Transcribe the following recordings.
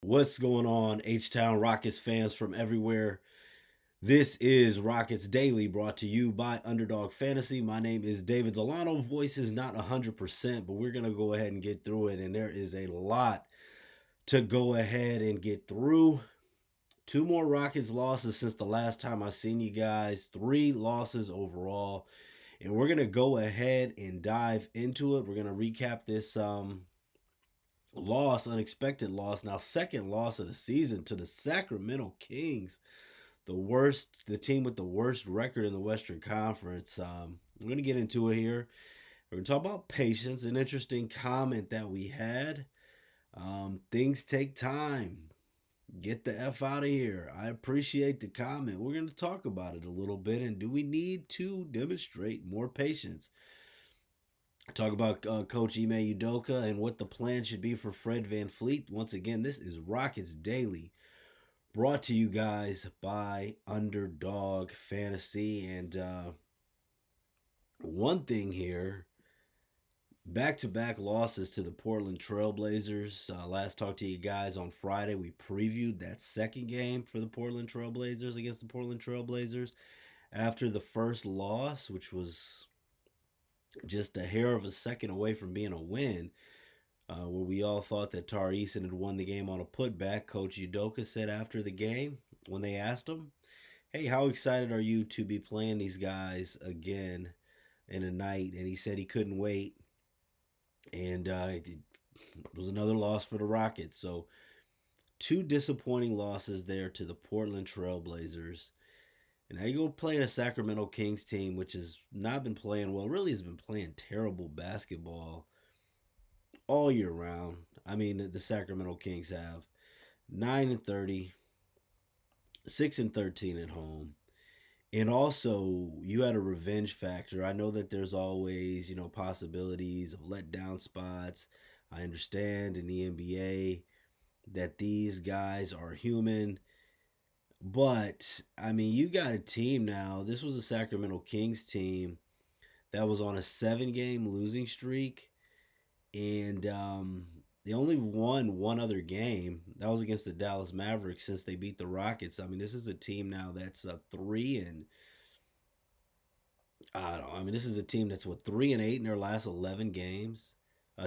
What's going on, H-Town Rockets fans from everywhere? This is Rockets Daily, brought to you by Underdog Fantasy. My name is David Delano. Voice is not 100%, but we're going to go ahead and get through it. And there is a lot to go ahead and get through. Two more Rockets losses since the last time I seen you guys. Three losses overall. And we're going to go ahead and dive into it. We're going to recap this unexpected loss. Now, second loss of the season to the Sacramento Kings, the team with the worst record in the Western Conference. We're going to get into it here. We're going to talk about patience, an interesting comment that we had. Things take time. Get the F out of here. I appreciate the comment. We're going to talk about it a little bit. And do we need to demonstrate more patience? Talk about Coach Ime Udoka and what the plan should be for Fred VanVleet. Once again, this is Rockets Daily, brought to you guys by Underdog Fantasy. And one thing here, back-to-back losses to the Portland Trailblazers. Last talked to you guys on Friday. We previewed that second game for the Portland Trailblazers against the Portland Trailblazers after the first loss, which was just a hair of a second away from being a win. Where we all thought that Tari Eason had won the game on a putback. Coach Udoka said after the game, when they asked him, hey, how excited are you to be playing these guys again in a night? And he said he couldn't wait. And it was another loss for the Rockets. So two disappointing losses there to the Portland Trailblazers. And now you go play a Sacramento Kings team, which has not been playing well, really has been playing terrible basketball all year round. I mean, the Sacramento Kings have 9-30, 6-13 at home. And also, you had a revenge factor. I know that there's always, possibilities of letdown spots. I understand in the NBA that these guys are human. But, I mean, you got a team now. This was a Sacramento Kings team that was on a 7-game losing streak. And they only won one other game. That was against the Dallas Mavericks since they beat the Rockets. I mean, this is a team now that's 3 and I don't know. I mean, this is a team that's 3-8 in their last 11 games.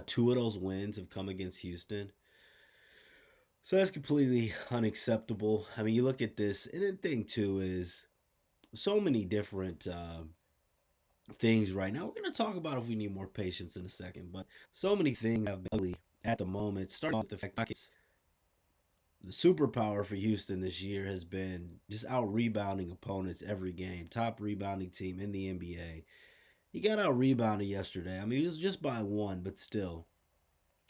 Two of those wins have come against Houston. So that's completely unacceptable. I mean, you look at this, and the thing too is so many different things right now. We're going to talk about if we need more patience in a second, but so many things have been ugly at the moment. Starting with the fact that the superpower for Houston this year has been just out rebounding opponents every game. Top rebounding team in the NBA. He got out rebounded yesterday. I mean, it was just by one, but still.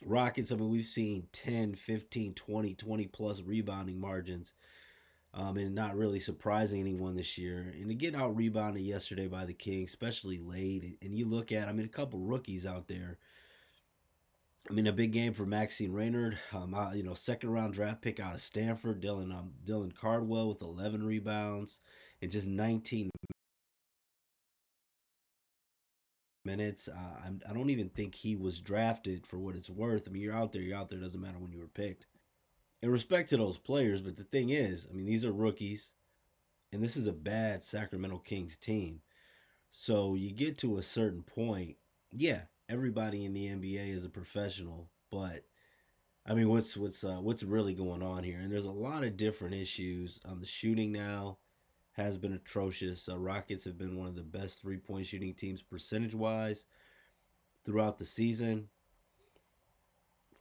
Rockets, I mean, we've seen 10, 15, 20, 20 plus rebounding margins. And not really surprising anyone this year. And to get out rebounded yesterday by the Kings, especially late, and you look at, I mean, a couple rookies out there. I mean, a big game for Maxine Raynard, second round draft pick out of Stanford. Dylan Cardwell with 11 rebounds in just 19 minutes. I don't even think he was drafted for what it's worth. I mean, you're out there. It doesn't matter when you were picked. In respect to those players, but the thing is, I mean, these are rookies, and this is a bad Sacramento Kings team. So you get to a certain point, yeah, everybody in the NBA is a professional, but I mean, what's really going on here? And there's a lot of different issues. The shooting now has been atrocious. Rockets have been one of the best 3-point shooting teams percentage wise throughout the season.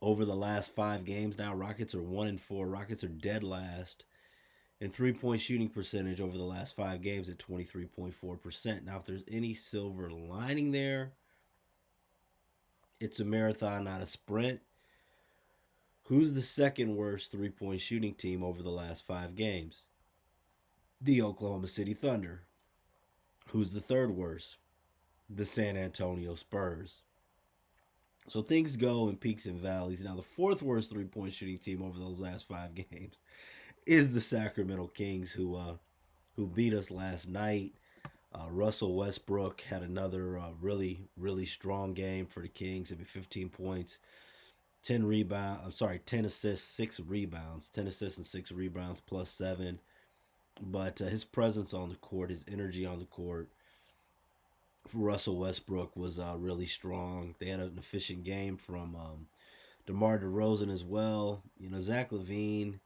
Over the last 5 games now, Rockets are 1-4. Rockets are dead last in 3-point shooting percentage over the last 5 games at 23.4%. Now, if there's any silver lining there, it's a marathon, not a sprint. Who's the second worst 3-point shooting team over the last 5 games? The Oklahoma City Thunder. Who's the third worst? The San Antonio Spurs. So things go in peaks and valleys. Now, the fourth worst 3-point shooting team over those last 5 games is the Sacramento Kings, who beat us last night. Russell Westbrook had another really, really strong game for the Kings. I mean, 15 points, I'm sorry, 10 assists, 6 rebounds, 10 assists and 6 rebounds plus 7. But his presence on the court, his energy on the court for Russell Westbrook was really strong. They had an efficient game from DeMar DeRozan as well. Zach Levine,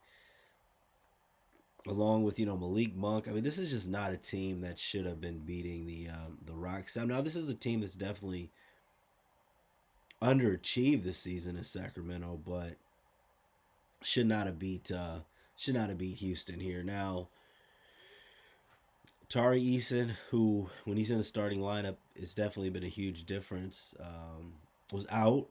along with Malik Monk. I mean, this is just not a team that should have been beating the Rockets. Now, this is a team that's definitely underachieved this season in Sacramento, but should not have beat Houston here. Now, Tari Eason, who when he's in the starting lineup, it's definitely been a huge difference. Was out,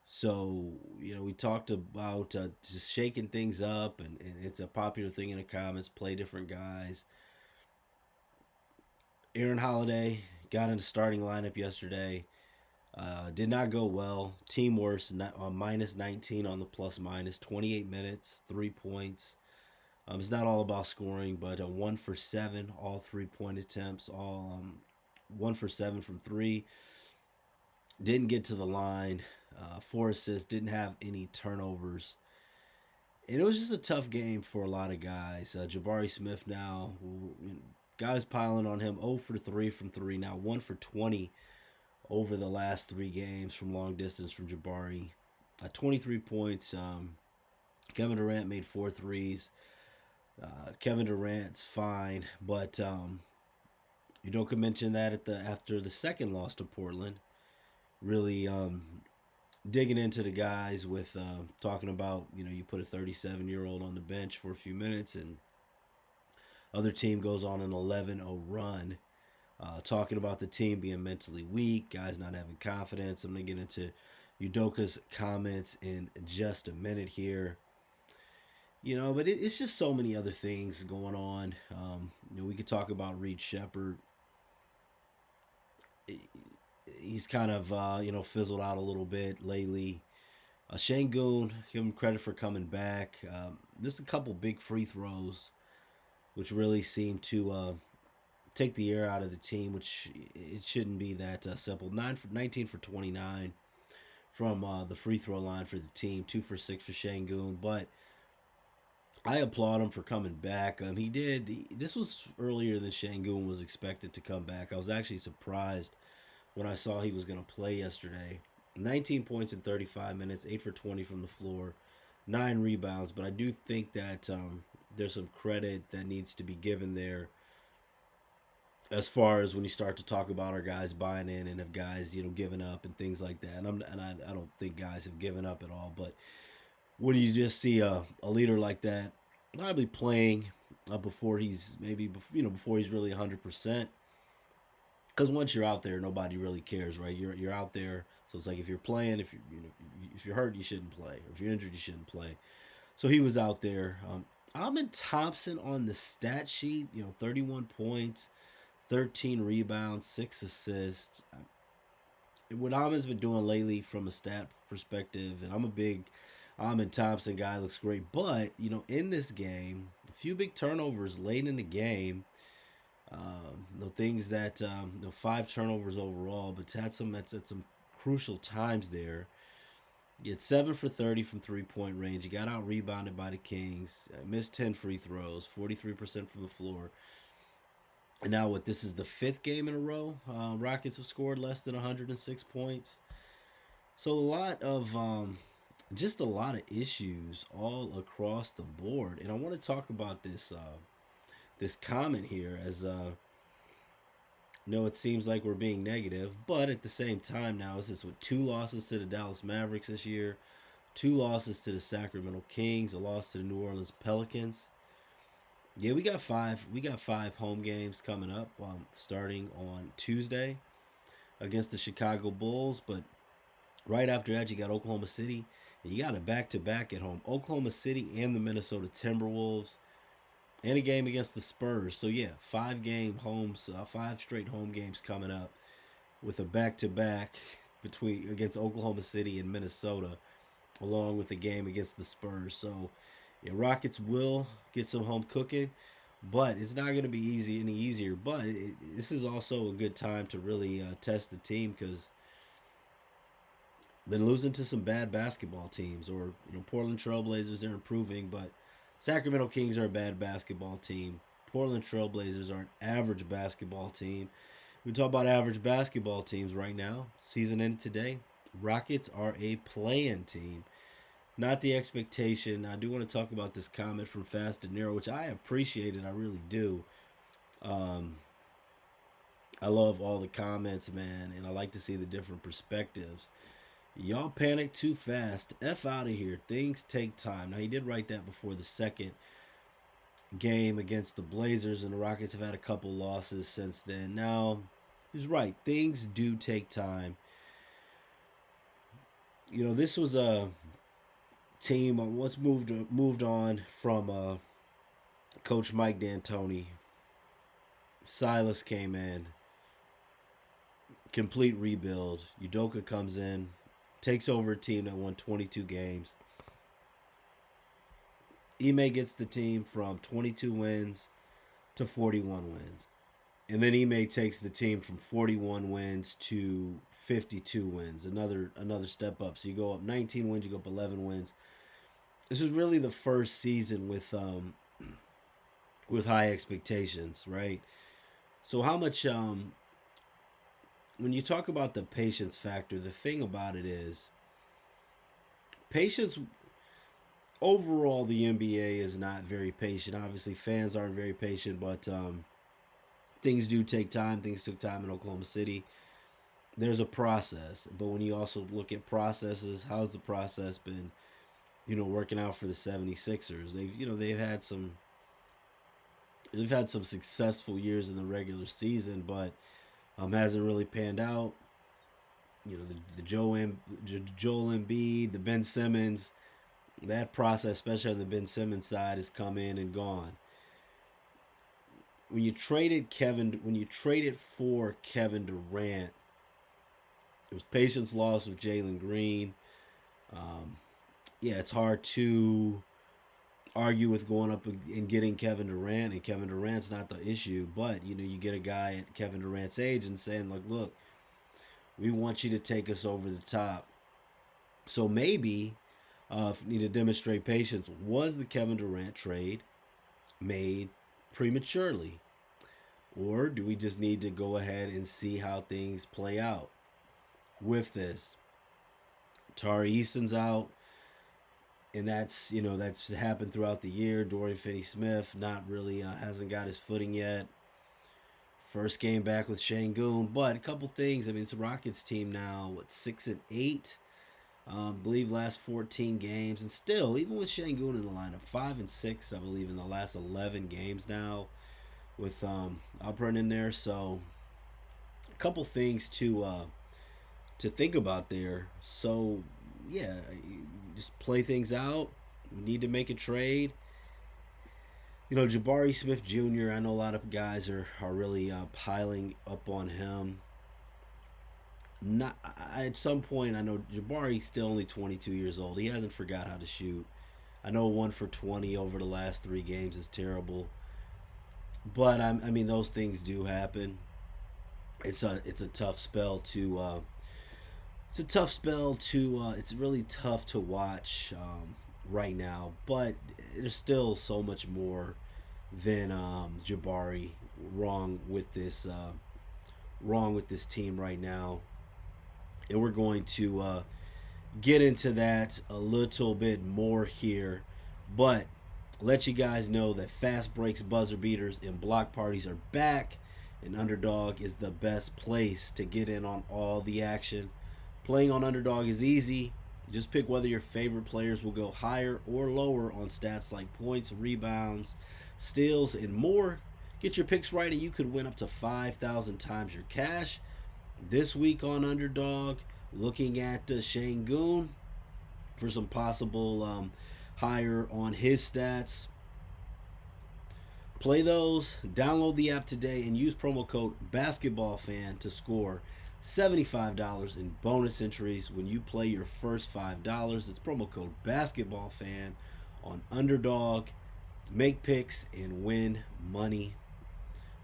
so we talked about just shaking things up, and it's a popular thing in the comments. Play different guys. Aaron Holiday got in the starting lineup yesterday. Did not go well. Team worst, minus 19 on the plus minus. 28 minutes, 3 points. It's not all about scoring, but 1 for 7, all 3 point attempts, all 1 for 7 from three. Didn't get to the line. 4 assists, didn't have any turnovers. And it was just a tough game for a lot of guys. Jabari Smith now, guys piling on him. 0 for 3 from three, now 1 for 20 over the last 3 games from long distance from Jabari. 23 points. Kevin Durant made 4 threes. Kevin Durant's fine, but you don't mention that after the second loss to Portland, really digging into the guys with talking about you put a 37-year-old on the bench for a few minutes and other team goes on an 11-0 run. Talking about the team being mentally weak, guys not having confidence. I'm gonna get into Udoka's comments in just a minute here. But it's just so many other things going on. We could talk about Reed Shepard. He's kind of fizzled out a little bit lately. Şengün, give him credit for coming back. Just a couple big free throws, which really seem to take the air out of the team, which it shouldn't be that simple. 19 for 29 from the free throw line for the team. 2 for 6 for Şengün, but I applaud him for coming back. He did. This was earlier than Şengün was expected to come back. I was actually surprised when I saw he was going to play yesterday. 19 points in 35 minutes, 8 for 20 from the floor, 9 rebounds. But I do think that there's some credit that needs to be given there as far as when you start to talk about our guys buying in and have guys given up and things like that. I don't think guys have given up at all, but when you just see a leader like that, probably playing before he's before he's really 100%. Because once you're out there, nobody really cares, right? You're out there, so it's like if you're playing, if you're hurt, you shouldn't play. Or if you're injured, you shouldn't play. So he was out there. Amin Thompson on the stat sheet, 31 points, 13 rebounds, 6 assists. What Amin's been doing lately from a stat perspective, and I'm a big Amin Thompson guy, looks great. But in this game, a few big turnovers late in the game. Things that 5 turnovers overall, but had some at some crucial times there. You had 7 for 30 from 3 point range. You got out rebounded by the Kings. Missed 10 free throws, 43% from the floor. And now this is the 5th game in a row. Rockets have scored less than 106 points. So just a lot of issues all across the board. And I want to talk about this comment here as it seems like we're being negative, but at the same time now this is with 2 losses to the Dallas Mavericks this year, 2 losses to the Sacramento Kings, a loss to the New Orleans Pelicans. Yeah, we got five home games coming up, starting on Tuesday against the Chicago Bulls, but right after that you got Oklahoma City, and you got a back-to-back at home, Oklahoma City and the Minnesota Timberwolves, and a game against the Spurs. So yeah, 5 straight home games coming up, with a back-to-back against Oklahoma City and Minnesota, along with the game against the Spurs. So yeah, Rockets will get some home cooking, but it's not going to be any easier. But this is also a good time to really test the team, because Been losing to some bad basketball teams, or Portland Trailblazers. They're improving, but Sacramento Kings are a bad basketball team. Portland Trailblazers are an average basketball team. We talk about average basketball teams right now. Season ended today. Rockets are a play-in team, not the expectation. I do want to talk about this comment from Fast and Nero, which I appreciate it. I really do. Um, I love all the comments, man, and I like to see the different perspectives. Y'all panic too fast. F out of here. Things take time. Now, he did write that before the second game against the Blazers, and the Rockets have had a couple losses since then. Now, he's right. Things do take time. This was a team once moved on from Coach Mike D'Antoni. Silas came in, complete rebuild. Udoka comes in, takes over a team that won 22 games. Ime gets the team from 22 wins to 41 wins. And then Ime takes the team from 41 wins to 52 wins. Another step up. So you go up 19 wins, you go up 11 wins. This is really the first season with high expectations, right? So how much when you talk about the patience factor, the thing about it is patience overall. The NBA is not very patient. Obviously, fans aren't very patient, but things do take time. Things took time in Oklahoma City. There's a process, but when you also look at processes, how's the process been, working out for the 76ers? They've had some successful years in the regular season, but hasn't really panned out. Joel Embiid, the Ben Simmons, that process, especially on the Ben Simmons side, has come in and gone. When you traded for Kevin Durant, it was patience lost with Jalen Green. Um, yeah, it's hard to argue with going up and getting Kevin Durant, and Kevin Durant's not the issue. But you get a guy at Kevin Durant's age and saying, like, look, we want you to take us over the top. So maybe if you need to demonstrate patience, was the Kevin Durant trade made prematurely? Or do we just need to go ahead and see how things play out with this? Tari Eason's out, and that's happened throughout the year. Dorian Finney-Smith not really hasn't got his footing yet. First game back with Şengün, but a couple things. I mean, it's a Rockets team now. What, 6-8? I believe last 14 games, and still, even with Şengün in the lineup, 5-6, I believe, in the last 11 games now, with Alperen in there. So, a couple things to think about there. So, yeah, just play things out. We need to make a trade. Jabari Smith Jr., I know a lot of guys are really piling up on him. Not at some point, I know Jabari's still only 22 years old. He hasn't forgot how to shoot. I know 1 for 20 over the last 3 games is terrible, but I mean those things do happen. It's a tough spell to it's really tough to watch right now, but there's still so much more than Jabari wrong with this team right now, and we're going to get into that a little bit more here, but let you guys know that fast breaks, buzzer beaters, and block parties are back, and Underdog is the best place to get in on all the action. Playing on Underdog is easy. Just pick whether your favorite players will go higher or lower on stats like points, rebounds, steals, and more. Get your picks right and you could win up to 5,000 times your cash. This week on Underdog, looking at Şengün for some possible higher on his stats. Play those, download the app today, and use promo code BASKETBALLFAN to score $75 in bonus entries when you play your first $5. That's promo code BASKETBALLFAN on Underdog. Make picks and win money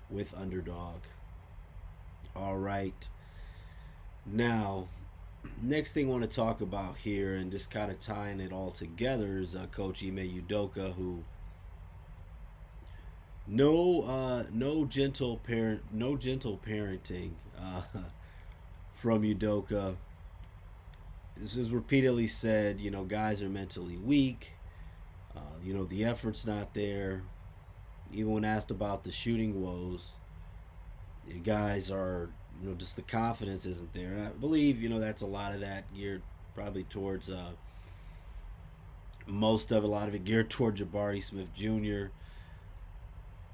with Underdog. All right. Now, Next thing I want to talk about here, and just kind of tying it all together, is Coach Ime Udoka, who no gentle parenting from Udoka. This is repeatedly said. Guys are mentally weak. The effort's not there. Even when asked about the shooting woes, the guys are, just the confidence isn't there. And I believe, that's a lot of that geared probably towards a lot of it geared toward Jabari Smith Jr.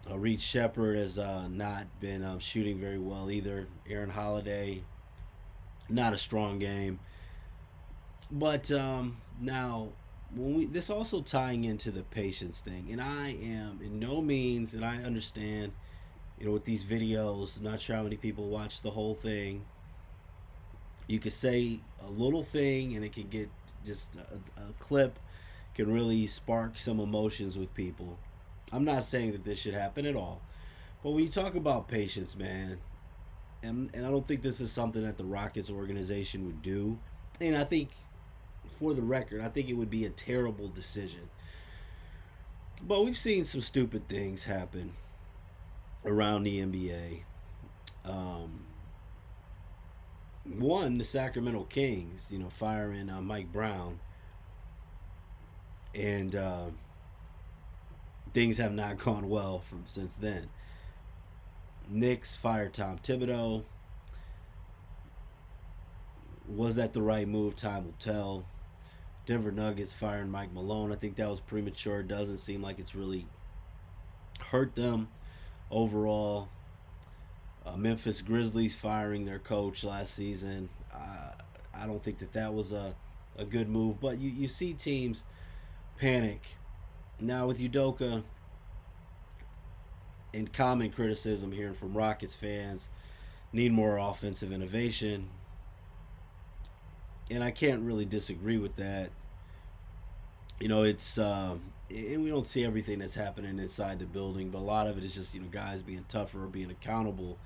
Reed Shepard has not been shooting very well either. Aaron Holiday, not a strong game. But now, this also tying into the patience thing, and I am in no means, and I understand, with these videos, I'm not sure how many people watch the whole thing. You could say a little thing, and it can get just a clip can really spark some emotions with people. I'm not saying that this should happen at all, but when you talk about patience, man, and I don't think this is something that the Rockets organization would do. And I think, for the record, I think it would be a terrible decision. But we've seen some stupid things happen around the NBA. One, the Sacramento Kings, firing Mike Brown, and things have not gone well from since then. Knicks fired Tom Thibodeau. Was that the right move? Time will tell. Denver Nuggets firing Mike Malone. I think that was premature. It doesn't seem like it's really hurt them overall. Memphis Grizzlies firing their coach last season. I don't think that was a good move. But you see teams panic. Now with Udoka, and common criticism hearing from Rockets fans, need more offensive innovation. And I can't really disagree with that. It's and we don't see everything that's happening inside the building, but a lot of it is just guys being tougher or being accountable.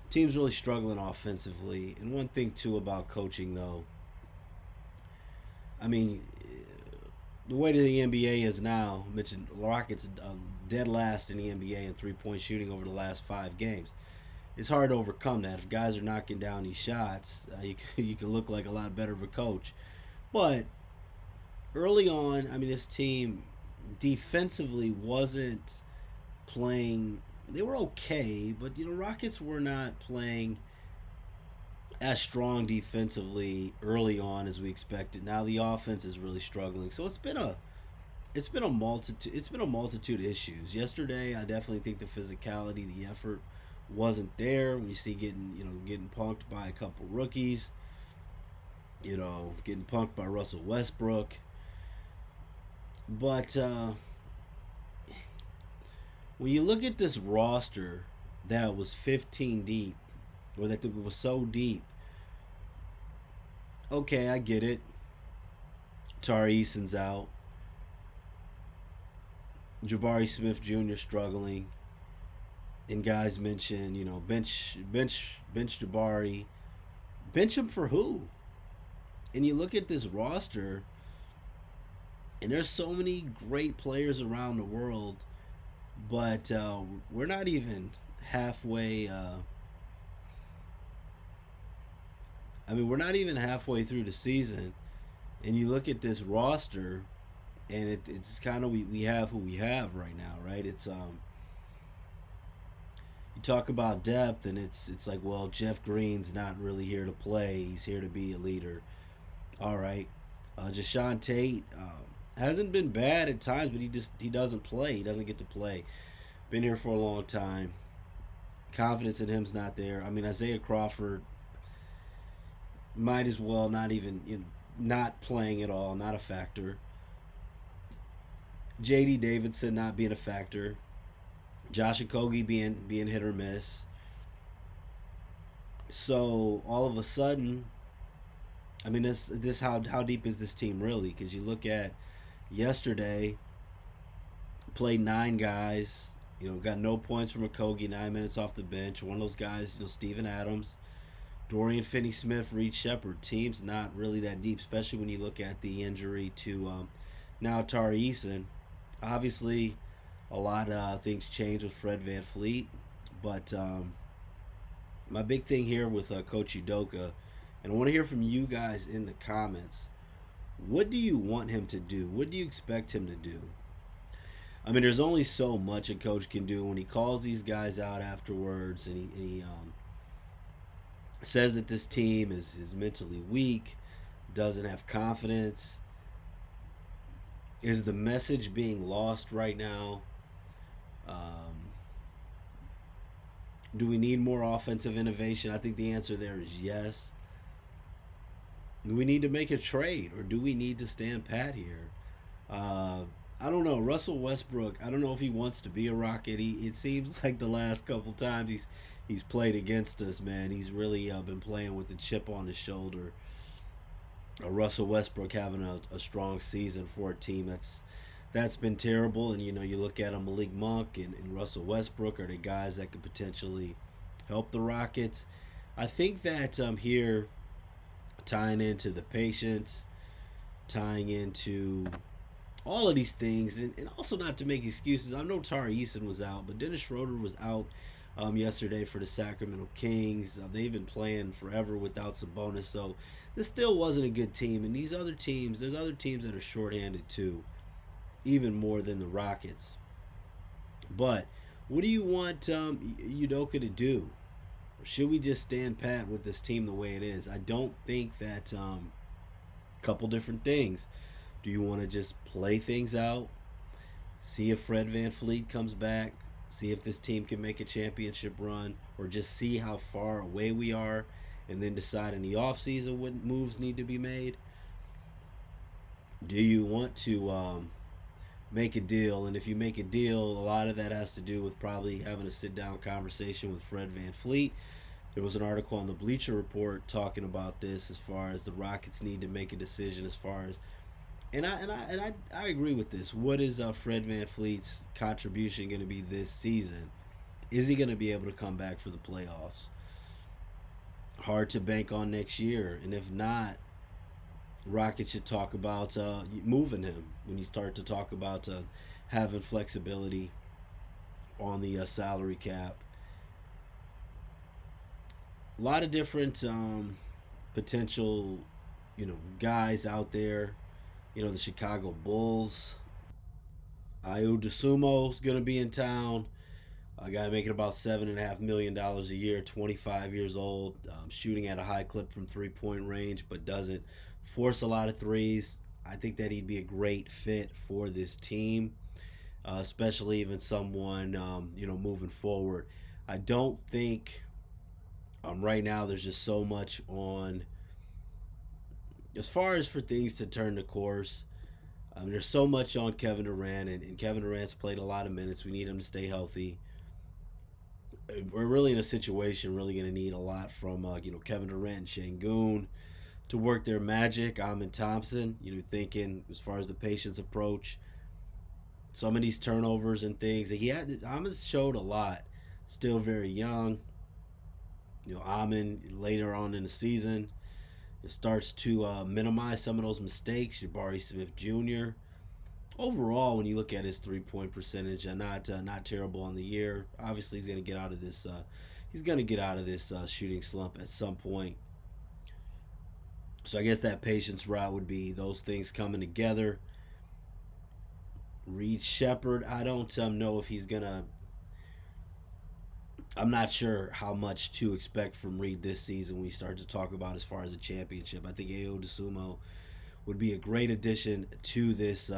Teams really struggling offensively. And one thing too about coaching, though, I mean, the way the NBA is now, I mentioned Rockets dead last in the NBA in 3-point shooting over the last 5 games. It's hard to overcome that. If guys are knocking down these shots, you can look like a lot better of a coach. But early on, I mean, this team defensively wasn't playing. They were okay, but Rockets were not playing as strong defensively early on as we expected. Now the offense is really struggling. So it's been a multitude of issues. Yesterday, I definitely think the physicality, the effort wasn't there. When you see getting punked by a couple rookies, getting punked by Russell Westbrook. But when you look at this roster that was 15 deep, or that was so deep, okay, I get it. Tari Eason's out. Jabari Smith Jr. struggling. And guys mention, bench Jabari. Bench him for who? And you look at this roster, and there's so many great players around the world, but we're not even halfway. We're not even halfway through the season, and you look at this roster, and it's kind of we have who we have right now, right? It's you talk about depth, and it's like, well, Jeff Green's not really here to play; he's here to be a leader. All right, Jashawn Tate hasn't been bad at times, but he doesn't play. He doesn't get to play. Been here for a long time. Confidence in him's not there. I mean, Isaiah Crawford might as well not even not playing at all, not a factor. J.D. Davidson not being a factor. Josh Okogie being hit or miss. So all of a sudden, I mean, this how deep is this team really? Because you look at yesterday, played 9 guys. Got no points from Okogie, 9 minutes off the bench. One of those guys, Steven Adams, Dorian Finney-Smith, Reed Shepard. Team's not really that deep, especially when you look at the injury to now Tari Eason. Obviously, a lot of things change with Fred Van Fleet, but my big thing here with Coach Udoka, and I want to hear from you guys in the comments. What do you want him to do? What do you expect him to do? I mean, there's only so much a coach can do when he calls these guys out afterwards and he says that this team is mentally weak, doesn't have confidence. Is the message being lost right now? Um, do we need more offensive innovation? I think the answer there is yes. Do we need to make a trade or do we need to stand pat here? Uh, I don't know. Russell Westbrook, I don't know if he wants to be a Rocket. It seems like the last couple times he's played against us, man. He's really been playing with the chip on his shoulder. Russell Westbrook having a strong season for a team that's been terrible. And you look at Malik Monk and Russell Westbrook are the guys that could potentially help the Rockets. I think that here tying into the patience, tying into all of these things, and also not to make excuses. I know Tari Eason was out, but Dennis Schroeder was out yesterday for the Sacramento Kings. They've been playing forever without Sabonis, so this still wasn't a good team. And these other teams, there's other teams that are shorthanded too, even more than the Rockets. But what do you want Udoka to do? Or should we just stand pat with this team the way it is? I don't think that couple different things. Do you want to just play things out? See if Fred Van Fleet comes back? See if this team can make a championship run? Or just see how far away we are and then decide in the offseason what moves need to be made? Do you want to make a deal? And if you make a deal, a lot of that has to do with probably having a sit down conversation with Fred Van Fleet. There was an article on the Bleacher Report talking about this as far as the Rockets need to make a decision as far as and I agree with this. What is Fred Van Fleet's contribution going to be this season? Is he going to be able to come back for the playoffs? Hard to bank on next year, and if not, Rockets should talk about moving him when you start to talk about having flexibility on the salary cap. A lot of different potential, guys out there. The Chicago Bulls. Ayo Dosunmu's going to be in town. A guy making about $7.5 million a year, 25 years old, shooting at a high clip from 3-point range, but doesn't force a lot of threes. I think that he'd be a great fit for this team, especially even someone moving forward. I don't think right now there's just so much on as far as for things to turn the course. There's so much on Kevin Durant, and Kevin Durant's played a lot of minutes. We need him to stay healthy. We're really in a situation really going to need a lot from Kevin Durant and Şengün to work their magic. Amin Thompson, thinking as far as the patience approach, some of these turnovers and things. Amin showed a lot. Still very young. Amin later on in the season it starts to minimize some of those mistakes. Jabari Smith Jr. Overall, when you look at his 3-point percentage, not terrible on the year. Obviously, he's going to get out of this. He's going to get out of this shooting slump at some point. So I guess that patience route would be those things coming together. Reed Shepard, I don't know if he's gonna. I'm not sure how much to expect from Reed this season when we start to talk about as far as a championship. I think Ayo Dosunmu would be a great addition to this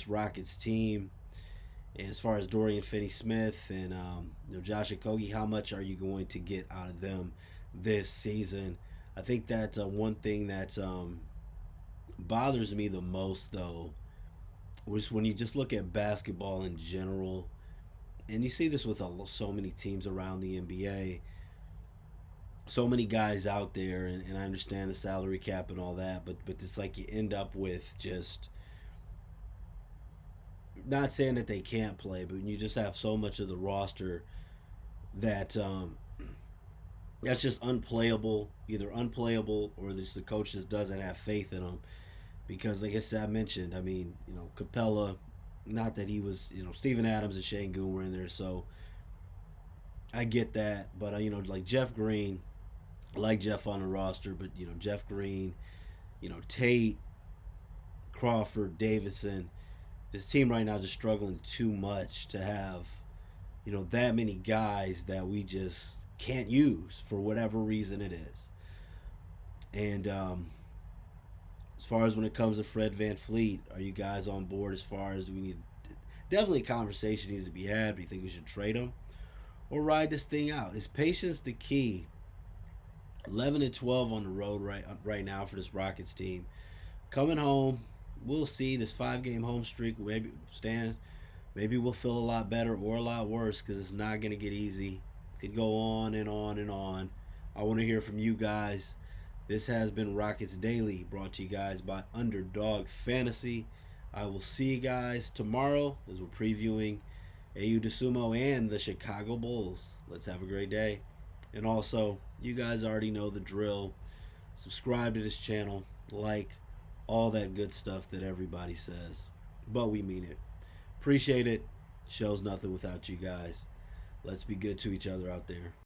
Rockets team. And as far as Dorian Finney-Smith and Josh Okogie, how much are you going to get out of them this season? I think that one thing that bothers me the most, though, was when you just look at basketball in general, and you see this with so many teams around the NBA, so many guys out there, and I understand the salary cap and all that, but it's like you end up with just not saying that they can't play, but you just have so much of the roster that That's just unplayable, either unplayable or just the coach just doesn't have faith in him. Because, like I said, I mentioned, I mean, Capella, not that he was, Steven Adams and Shane Goon were in there, so I get that. But, like Jeff Green, I like Jeff on the roster, but, Jeff Green, Tate, Crawford, Davidson, this team right now just struggling too much to have, that many guys that we just can't use for whatever reason it is. And as far as when it comes to Fred Van Fleet, are you guys on board as far as we need? Definitely a conversation needs to be had. Do you think we should trade him or ride this thing out? Is patience the key? 11-12 on the road right now for this Rockets team. Coming home, we'll see this 5 game home streak. Maybe stand. Maybe we'll feel a lot better or a lot worse because it's not going to get easy. It could go on and on and on. I want to hear from you guys. This has been Rockets Daily, brought to you guys by Underdog Fantasy. I will see you guys tomorrow as we're previewing AU DeSumo and the Chicago Bulls. Let's have a great day. And also, you guys already know the drill. Subscribe to this channel, like all that good stuff that everybody says. But we mean it. Appreciate it. Show's nothing without you guys. Let's be good to each other out there.